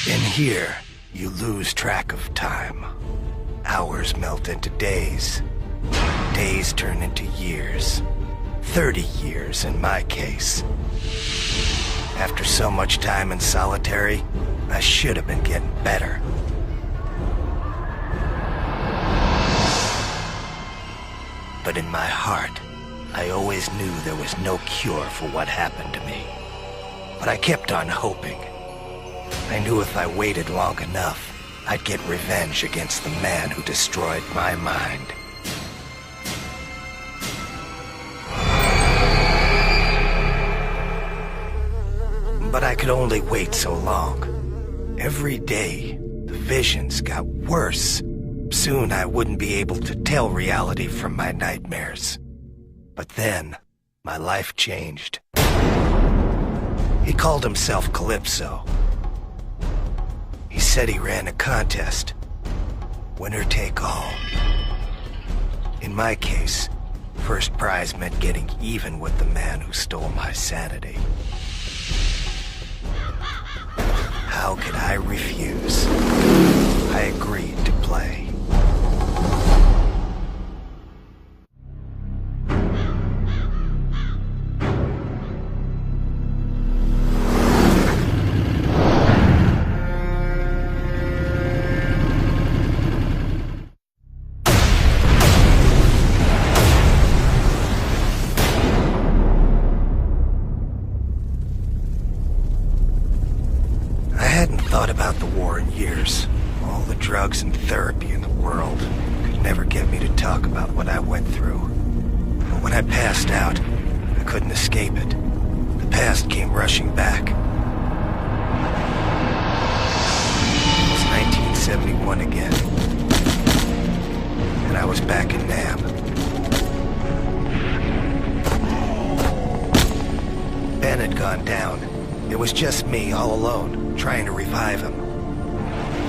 In here, you lose track of time. Hours melt into days. Days turn into years. 30 years in my case. After so much time in solitary, I should have been getting better. But in my heart, I always knew there was no cure for what happened to me. But I kept on hoping. I knew if I waited long enough, I'd get revenge against the man who destroyed my mind. But I could only wait so long. Every day, the visions got worse. Soon I wouldn't be able to tell reality from my nightmares. But then, my life changed. He called himself Calypso. He said he ran a contest. Winner take all. In my case, first prize meant getting even with the man who stole my sanity. How could I refuse? I agreed to play. Thought about the war in years. All the drugs and therapy in the world could never get me to talk about what I went through. But when I passed out, I couldn't escape it. The past came rushing back. It was 1971 again. And I was back in Nam. Ben had gone down. It was just me all alone, trying to revive him.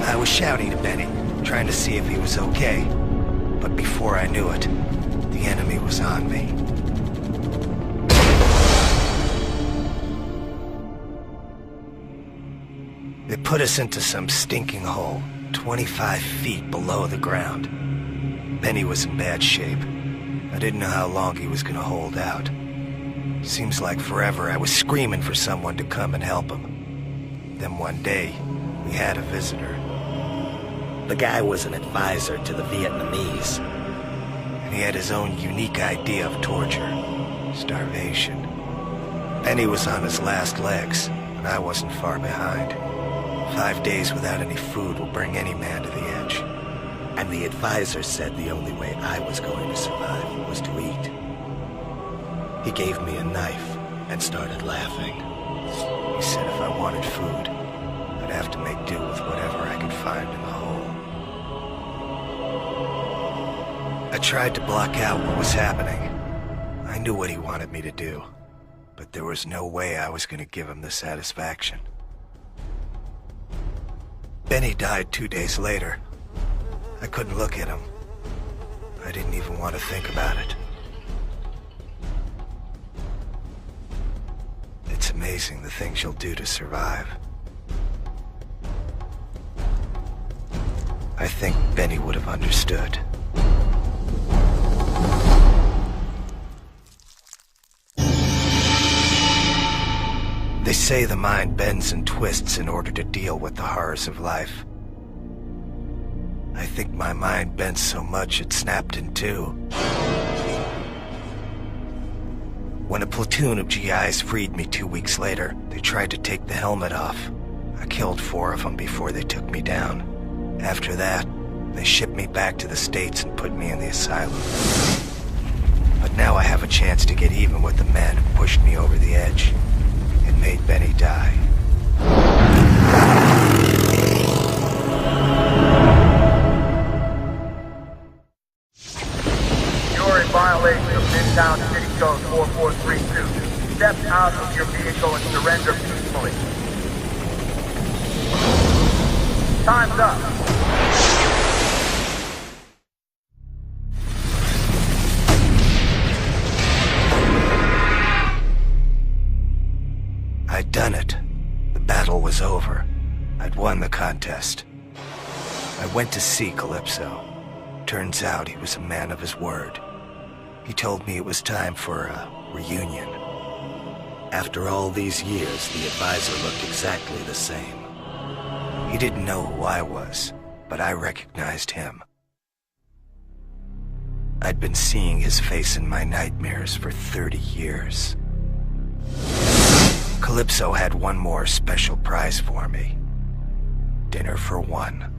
I was shouting to Benny, trying to see if he was okay. But before I knew it, the enemy was on me. They put us into some stinking hole, 25 feet below the ground. Benny was in bad shape. I didn't know how long he was gonna hold out. Seems like forever I was screaming for someone to come and help him. Then one day, we had a visitor. The guy was an advisor to the Vietnamese. And he had his own unique idea of torture. Starvation. Benny was on his last legs, and I wasn't far behind. 5 days without any food will bring any man to the edge. And the advisor said the only way I was going to survive was to eat. He gave me a knife and started laughing. He said if I wanted food, I'd have to make do with whatever I could find in the hole. I tried to block out what was happening. I knew what he wanted me to do, but there was no way I was going to give him the satisfaction. Benny died 2 days later. I couldn't look at him. I didn't even want to think about it. It's amazing the things you'll do to survive. I think Benny would have understood. They say the mind bends and twists in order to deal with the horrors of life. I think my mind bent so much it snapped in two. When a platoon of GIs freed me 2 weeks later, they tried to take the helmet off. I killed 4 of them before they took me down. After that, they shipped me back to the States and put me in the asylum. But now I have a chance to get even with the man who pushed me over the edge and made Benny die. You're in violation of Midtown City Code 4432. Step out of your vehicle and surrender peacefully. Time's up. I'd done it. The battle was over. I'd won the contest. I went to see Calypso. Turns out he was a man of his word. He told me it was time for a reunion. After all these years, the advisor looked exactly the same. He didn't know who I was, but I recognized him. I'd been seeing his face in my nightmares for 30 years. Calypso had one more special prize for me. Dinner for one.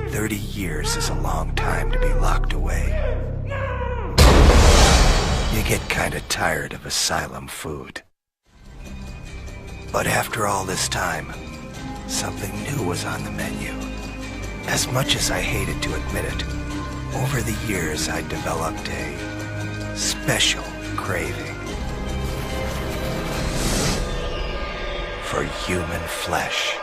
30 years is a long time to be locked away. You get kinda tired of asylum food. But after all this time, something new was on the menu. As much as I hated to admit it, over the years I developed a special craving for human flesh.